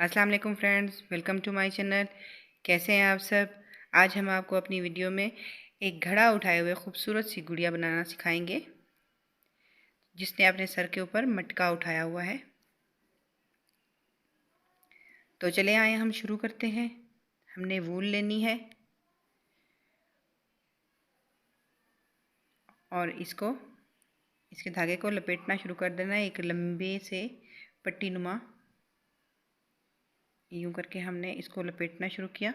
अस्सलाम वालेकुम friends, welcome to my channel. कैसे हैं आप सब। आज हम आपको अपनी वीडियो में एक घड़ा उठाए हुए खूबसूरत सी गुड़िया बनाना सिखाएंगे, जिसने अपने सर के ऊपर मटका उठाया हुआ है। तो चले आए हम शुरू करते हैं। हमने वूल लेनी है और इसके धागे को लपेटना शुरू कर देना है एक लंबे से पट्टी नुमा। यूं करके हमने इसको लपेटना शुरू किया।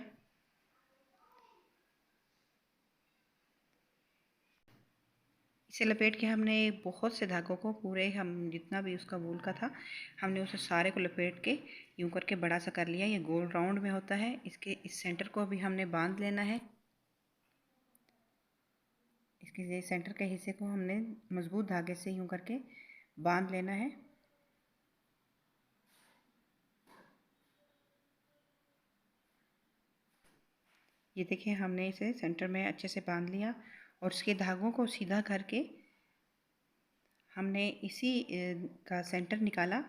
इसे लपेट के हमने बहुत से धागों को पूरे हम जितना भी उसका वूल का था हमने उसे सारे को लपेट के यूं करके बड़ा सा कर लिया। ये गोल राउंड में होता है। इसके इस सेंटर को भी हमने बांध लेना है। इसके ये सेंटर के हिस्से को हमने मजबूत धागे से यूं करके बांध लेना है। ये देखिए हमने इसे सेंटर में अच्छे से बांध लिया और इसके धागों को सीधा करके हमने इसी का सेंटर निकाला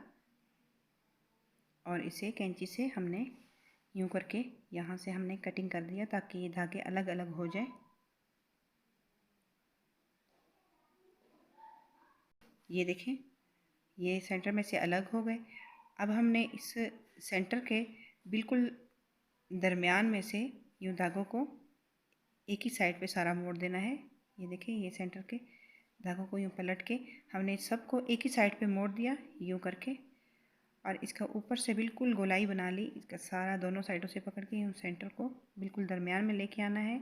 और इसे कैंची से हमने यूं करके यहाँ से हमने कटिंग कर दिया ताकि ये धागे अलग अलग हो जाए। ये देखें, ये सेंटर में से अलग हो गए। अब हमने इस सेंटर के बिल्कुल दरमियान में से यूं धागों को एक ही साइड पे सारा मोड़ देना है। ये देखें, ये सेंटर के धागों को यूं पलट के हमने सबको एक ही साइड पे मोड़ दिया यूं करके, और इसका ऊपर से बिल्कुल गोलाई बना ली। इसका सारा दोनों साइडों से पकड़ के यूं सेंटर को बिल्कुल दरमियान में लेके आना है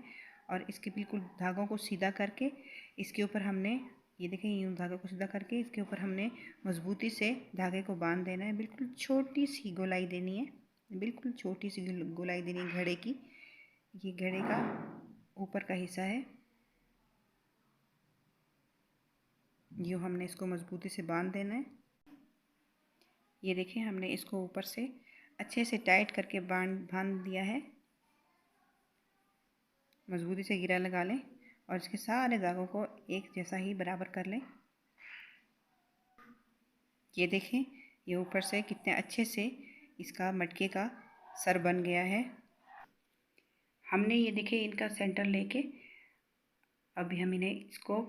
और इसके बिल्कुल धागों को सीधा करके इसके ऊपर हमने ये देखें यूं धागे को सीधा करके इसके ऊपर हमने मजबूती से धागे को बांध देना है। बिल्कुल छोटी सी गोलाई देनी है, बिल्कुल छोटी सी गोलाई देनी है घड़े की। ये घड़े का ऊपर का हिस्सा है। यूँ हमने इसको मजबूती से बांध देना है। ये देखिए हमने इसको ऊपर से अच्छे से टाइट करके बांध दिया है। मजबूती से गिरा लगा लें और इसके सारे धागों को एक जैसा ही बराबर कर लें। ये देखें, ये ऊपर से कितने अच्छे से इसका मटके का सर बन गया है। हमने ये देखें इनका सेंटर लेके अभी हम इन्हें इसको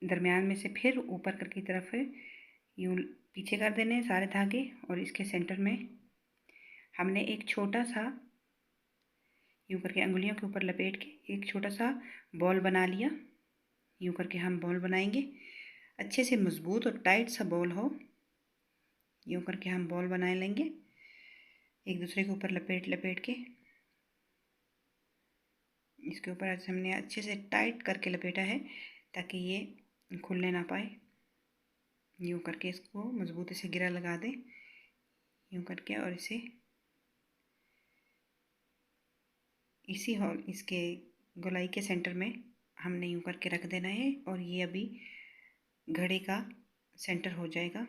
दरमियान में से फिर ऊपर कर की तरफ यूँ पीछे कर देने हैं सारे धागे और इसके सेंटर में हमने एक छोटा सा यूँ करके अंगुलियों के ऊपर लपेट के एक छोटा सा बॉल बना लिया। यूँ करके हम बॉल बनाएंगे, अच्छे से मजबूत और टाइट सा बॉल हो। यूँ करके हम बॉल बना लेंगे एक दूसरे के ऊपर लपेट लपेट के। इसके ऊपर हमने अच्छे से टाइट करके लपेटा है ताकि ये खुलने ना पाए। यूँ करके इसको मजबूती से गिरा लगा दें यूँ करके और इसे इसी हॉल इसके गोलाई के सेंटर में हमने यूँ करके रख देना है और ये अभी घड़े का सेंटर हो जाएगा।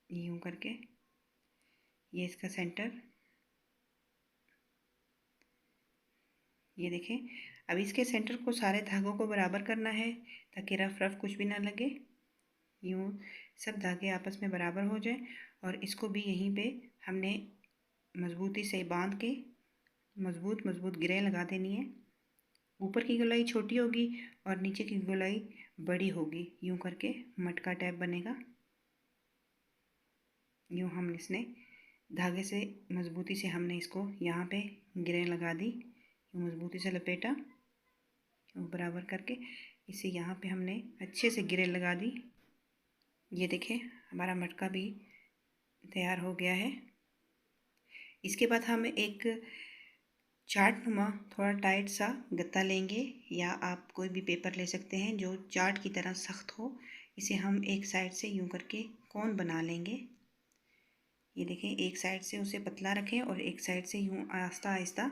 यूँ करके ये इसका सेंटर। ये देखें, अब इसके सेंटर को सारे धागों को बराबर करना है ताकि रफ रफ कुछ भी ना लगे। यूँ सब धागे आपस में बराबर हो जाए और इसको भी यहीं पे हमने मजबूती से बांध के मजबूत मजबूत गिरें लगा देनी है। ऊपर की गोलाई छोटी होगी और नीचे की गोलाई बड़ी होगी। यूँ करके मटका टाइप बनेगा। यूँ हम इसने धागे से मजबूती से हमने इसको यहाँ पे गिरें लगा दी। यूँ मजबूती से लपेटा बराबर करके इसे यहाँ पे हमने अच्छे से गिरें लगा दी। ये देखें हमारा मटका भी तैयार हो गया है। इसके बाद हम एक चार्ट नुमा थोड़ा टाइट सा गत्ता लेंगे या आप कोई भी पेपर ले सकते हैं जो चार्ट की तरह सख्त हो। इसे हम एक साइड से यूं करके कोन बना लेंगे। ये देखें, एक साइड से उसे पतला रखें और एक साइड से यूं आहिस्ता आहिस्ता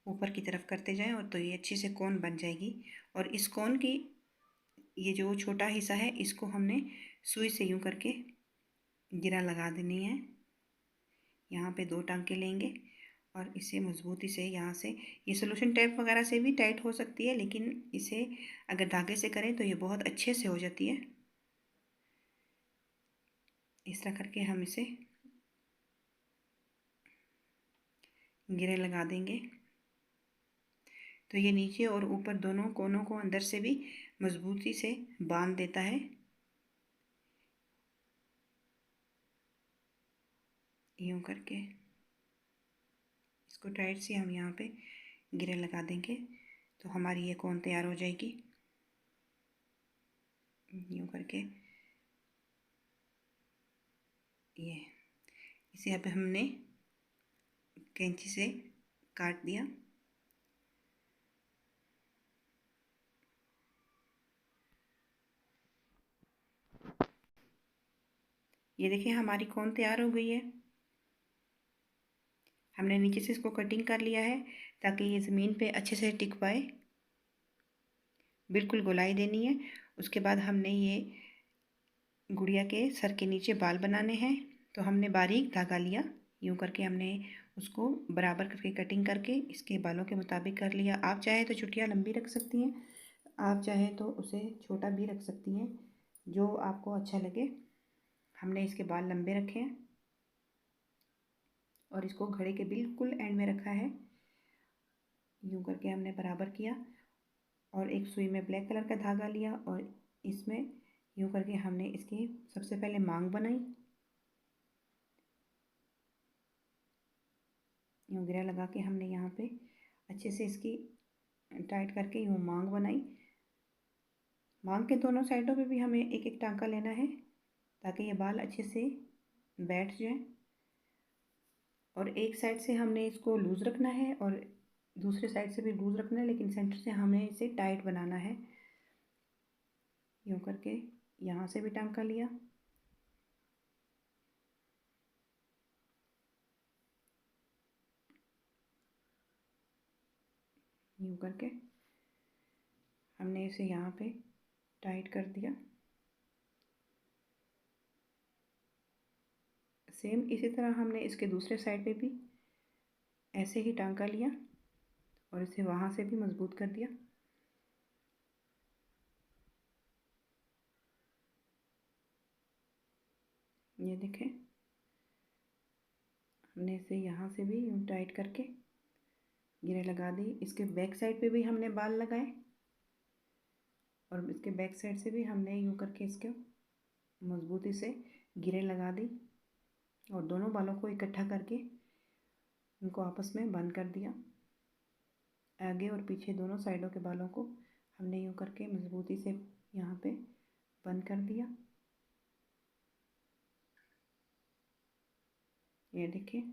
ऊपर की तरफ करते जाएं और तो ये अच्छे से कोन बन जाएगी। और इस कोन की ये जो छोटा हिस्सा है इसको हमने सुई से यूं करके गिरा लगा देनी है। यहाँ पे 2 टांके लेंगे और इसे मजबूती से यहाँ से ये सोल्यूशन टेप वगैरह से भी टाइट हो सकती है, लेकिन इसे अगर धागे से करें तो ये बहुत अच्छे से हो जाती है। इस तरह करके हम इसे गिरे लगा देंगे। तो ये नीचे और ऊपर दोनों कोनों को अंदर से भी मजबूती से बांध देता है। यूं करके इसको टाइट से हम यहाँ पे गिरे लगा देंगे तो हमारी ये कोन तैयार हो जाएगी। यूं करके ये इसे अब हमने कैंची से काट दिया। ये देखिए हमारी कोन तैयार हो गई है। हमने नीचे से इसको कटिंग कर लिया है ताकि ये ज़मीन पे अच्छे से टिक पाए। बिल्कुल गोलाई देनी है। उसके बाद हमने ये गुड़िया के सर के नीचे बाल बनाने हैं तो हमने बारीक धागा लिया। यूं करके हमने उसको बराबर करके कटिंग करके इसके बालों के मुताबिक कर लिया। आप चाहे तो चुटिया लंबी रख सकती हैं, आप चाहे तो उसे छोटा भी रख सकती हैं, जो आपको अच्छा लगे। हमने इसके बाल लंबे रखे हैं और इसको घड़े के बिल्कुल एंड में रखा है। यूं करके हमने बराबर किया और एक सुई में ब्लैक कलर का धागा लिया और इसमें यूं करके हमने इसकी सबसे पहले मांग बनाई। यूं गिरा लगा के हमने यहाँ पे अच्छे से इसकी टाइट करके यूं मांग बनाई। मांग के दोनों साइडों पे भी हमें एक एक टांका लेना है ताकि ये बाल अच्छे से बैठ जाए। और एक साइड से हमने इसको लूज़ रखना है और दूसरे साइड से भी लूज़ रखना है, लेकिन सेंटर से हमें इसे टाइट बनाना है। यूं करके यहाँ से भी टांका लिया। यूं करके हमने इसे यहाँ पे टाइट कर दिया। सेम इसी तरह हमने इसके दूसरे साइड पे भी ऐसे ही टांका लिया और इसे वहाँ से भी मजबूत कर दिया। ये देखें हमने इसे यहाँ से भी यूं टाइट करके गिरे लगा दी। इसके बैक साइड पे भी हमने बाल लगाए और इसके बैक साइड से भी हमने यूं करके इसके मजबूती से गिरे लगा दी और दोनों बालों को इकट्ठा करके उनको आपस में बंद कर दिया। आगे और पीछे दोनों साइडों के बालों को हमने यूं करके मजबूती से यहाँ पे बंद कर दिया। ये देखिए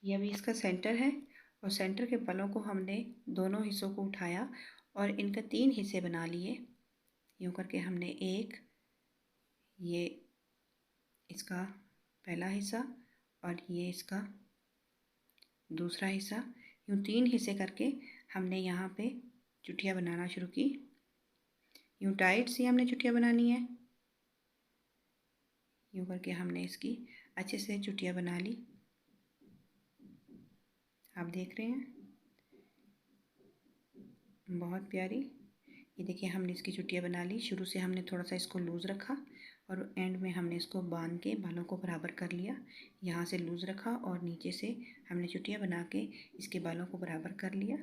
ये अभी इसका सेंटर है और सेंटर के बालों को हमने दोनों हिस्सों को उठाया और इनका 3 हिस्से बना लिए। यूं करके हमने एक ये इसका पहला हिस्सा और ये इसका दूसरा हिस्सा, यूं 3 हिस्से करके हमने यहाँ पे चुटिया बनाना शुरू की। यूं टाइट सी हमने चुटिया बनानी है। यूं करके हमने इसकी अच्छे से चुटिया बना ली। आप देख रहे हैं बहुत प्यारी। ये देखिए हमने इसकी चुटिया बना ली। शुरू से हमने थोड़ा सा इसको लूज़ रखा और एंड में हमने इसको बांध के बालों को बराबर कर लिया। यहाँ से लूज़ रखा और नीचे से हमने चुटिया बना के इसके बालों को बराबर कर लिया।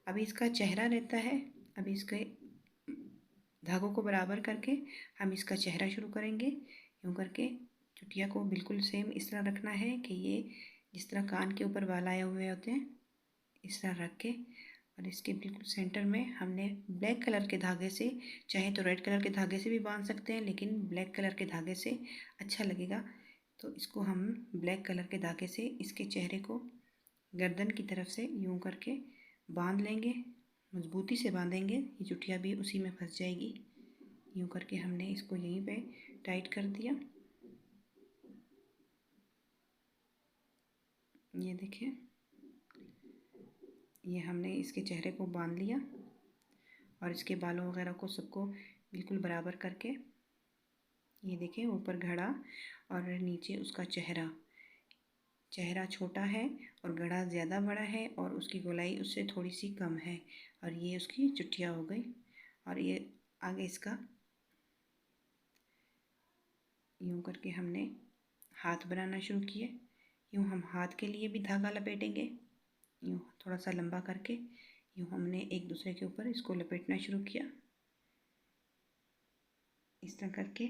अभी इसका चेहरा रहता है। अभी इसके धागों को बराबर करके हम इसका चेहरा शुरू करेंगे। यूँ करके चुटिया को बिल्कुल सेम इस तरह रखना है कि ये जिस तरह कान के ऊपर बाल आए हुए होते हैं इस तरह रख के, और इसके बिल्कुल सेंटर में हमने ब्लैक कलर के धागे से, चाहे तो रेड कलर के धागे से भी बांध सकते हैं, लेकिन ब्लैक कलर के धागे से अच्छा लगेगा। तो इसको हम ब्लैक कलर के धागे से इसके चेहरे को गर्दन की तरफ से यूं करके बांध लेंगे। मजबूती से बांधेंगे, ये चुटिया भी उसी में फंस जाएगी। यूं करके हमने इसको यहीं पे टाइट कर दिया। ये देखिए ये हमने इसके चेहरे को बांध लिया और इसके बालों वगैरह को सबको बिल्कुल बराबर करके, ये देखिए ऊपर घड़ा और नीचे उसका चेहरा। चेहरा छोटा है और घड़ा ज़्यादा बड़ा है और उसकी गोलाई उससे थोड़ी सी कम है और ये उसकी चुटिया हो गई। और ये आगे इसका यूँ करके हमने हाथ बनाना शुरू किए। यूँ हम हाथ के लिए भी धागा लपेटेंगे, यूँ थोड़ा सा लंबा करके यूँ हमने एक दूसरे के ऊपर इसको लपेटना शुरू किया। इस तरह करके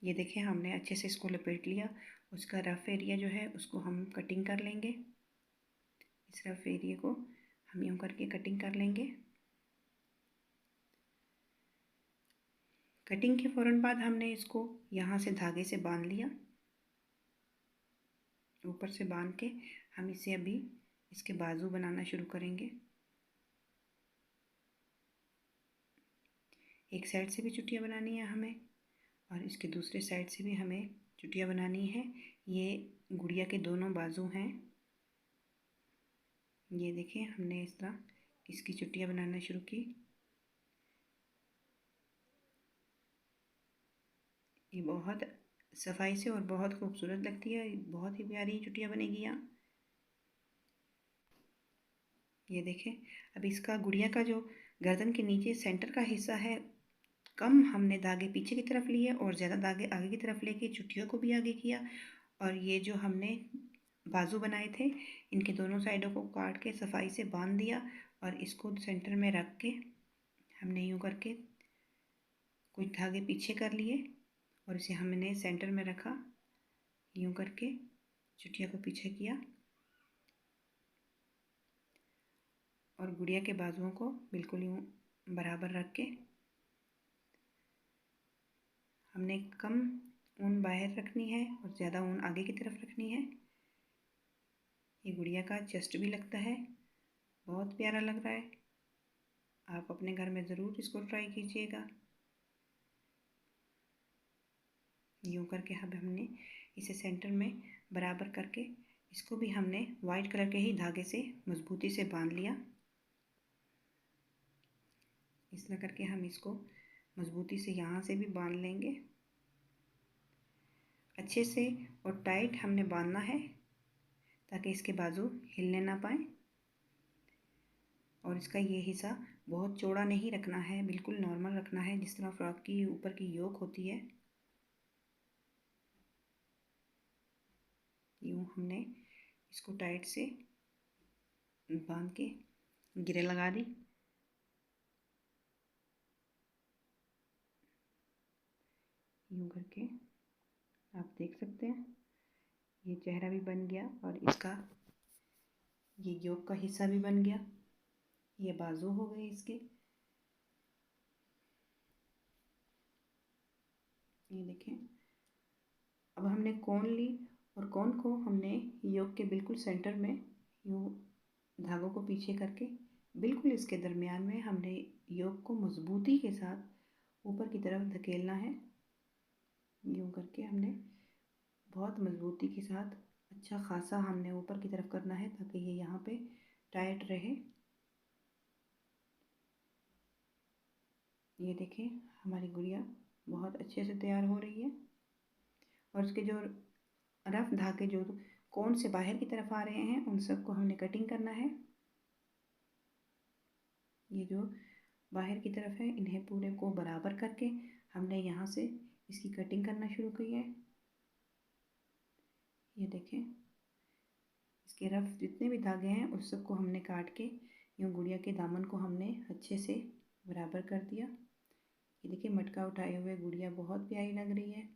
ये देखें हमने अच्छे से इसको लपेट लिया। उसका रफ एरिया जो है उसको हम कटिंग कर लेंगे। इस रफ एरिया को हम यूँ करके कटिंग कर लेंगे। कटिंग के फ़ौरन बाद हमने इसको यहाँ से धागे से बांध लिया। ऊपर से बांध के हम इसे अभी इसके बाजू बनाना शुरू करेंगे। एक साइड से भी चुटिया बनानी है हमें और इसके दूसरे साइड से भी हमें चुटिया बनानी है। ये गुड़िया के दोनों बाजू हैं। ये देखिए हमने इस तरह इसकी चुटिया बनाना शुरू की। ये बहुत सफाई से और बहुत खूबसूरत लगती है, बहुत ही प्यारी चुटिया बनेगी यहाँ। ये देखें अब इसका गुड़िया का जो गर्दन के नीचे सेंटर का हिस्सा है, कम हमने धागे पीछे की तरफ लिए और ज़्यादा धागे आगे की तरफ लेके चुटियों को भी आगे किया। और ये जो हमने बाजू बनाए थे इनके दोनों साइडों को काट के सफाई से बांध दिया और इसको सेंटर में रख के हमने यूँ करके कुछ धागे पीछे कर लिए और इसे हमने सेंटर में रखा। यूँ करके चुटिया को पीछे किया और गुड़िया के बाजुओं को बिल्कुल यूँ बराबर रख के हमने कम ऊन बाहर रखनी है और ज़्यादा ऊन आगे की तरफ रखनी है। ये गुड़िया का चेस्ट भी लगता है, बहुत प्यारा लग रहा है। आप अपने घर में ज़रूर इसको ट्राई कीजिएगा। यूँ करके अब हमने इसे सेंटर में बराबर करके इसको भी हमने वाइट कलर के ही धागे से मजबूती से बांध लिया। इस तरह करके हम इसको मजबूती से यहाँ से भी बांध लेंगे। अच्छे से और टाइट हमने बांधना है ताकि इसके बाजू हिलने ना पाए। और इसका ये हिस्सा बहुत चौड़ा नहीं रखना है, बिल्कुल नॉर्मल रखना है जिस तरह फ्रॉक की ऊपर की योक होती है। यूँ हमने इसको टाइट से बांध के गिरे लगा दी। यूँ करके आप देख सकते हैं ये चेहरा भी बन गया और इसका ये योक का हिस्सा भी बन गया। ये बाजू हो गए इसके। ये देखें अब हमने कोन ली और कोन को हमने योक के बिल्कुल सेंटर में यूँ धागों को पीछे करके बिल्कुल इसके दरमियान में हमने योक को मजबूती के साथ ऊपर की तरफ धकेलना है। यूँ करके हमने बहुत मजबूती के साथ अच्छा खासा हमने ऊपर की तरफ करना है ताकि ये यहाँ पे टाइट रहे। ये देखें हमारी गुड़िया बहुत अच्छे से तैयार हो रही है। और उसके जो रफ धागे जो कोन से बाहर की तरफ आ रहे हैं उन सबको हमने कटिंग करना है। ये जो बाहर की तरफ है इन्हें पूरे को बराबर करके हमने यहाँ से इसकी कटिंग करना शुरू की है। ये देखें इसके रफ जितने भी धागे हैं उस सबको हमने काट के यूँ गुड़िया के दामन को हमने अच्छे से बराबर कर दिया। ये देखिए मटका उठाए हुए गुड़िया बहुत प्यारी लग रही है।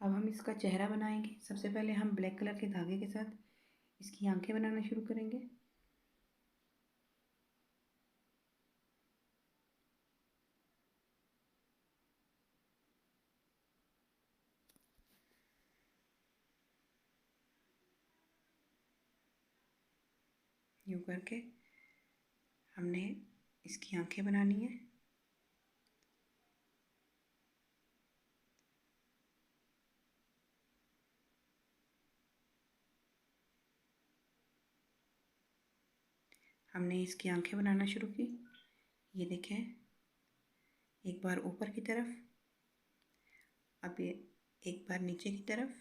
अब हम इसका चेहरा बनाएंगे। सबसे पहले हम ब्लैक कलर के धागे के साथ इसकी आंखें बनाना शुरू करेंगे। यूँ करके हमने इसकी आंखें बनानी है। हमने इसकी आंखें बनाना शुरू की। ये देखें एक बार ऊपर की तरफ, अब ये एक बार नीचे की तरफ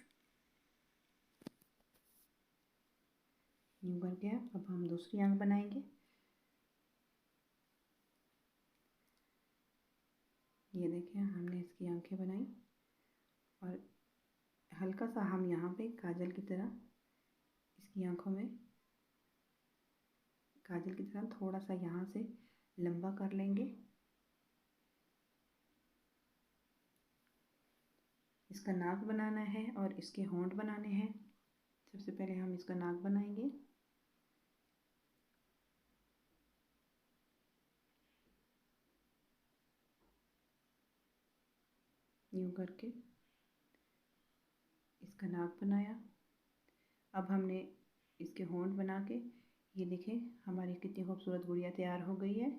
यूँ करके अब हम दूसरी आँख बनाएंगे। ये देखिए हमने इसकी आंखें बनाई और हल्का सा हम यहाँ पे काजल की तरह इसकी आंखों में काजल की तरह थोड़ा सा यहाँ से लंबा कर लेंगे। इसका नाक बनाना है और इसके होंठ बनाने हैं। सबसे पहले हम इसका नाक बनाएंगे। यूँ करके इसका नाक बनाया। अब हमने इसके होंठ बना के, ये देखें हमारी कितनी खूबसूरत गुड़िया तैयार हो गई है।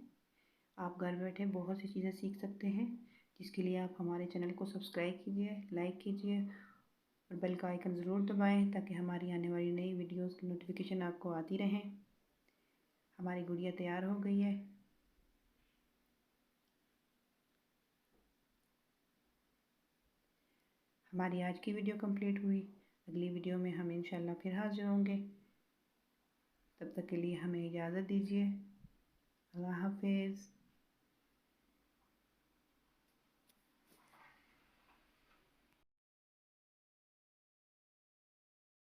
आप घर बैठे बहुत सी चीज़ें सीख सकते हैं, जिसके लिए आप हमारे चैनल को सब्सक्राइब कीजिए, लाइक कीजिए और बेल का आइकन ज़रूर दबाएं ताकि हमारी आने वाली नई वीडियोस की नोटिफिकेशन आपको आती रहें। हमारी गुड़िया तैयार हो गई है। हमारी आज की वीडियो कंप्लीट हुई। अगली वीडियो में हम इंशाल्लाह फिर हाजिर होंगे। तब तक के लिए हमें इजाज़त दीजिए। अल्लाह हाफिज़।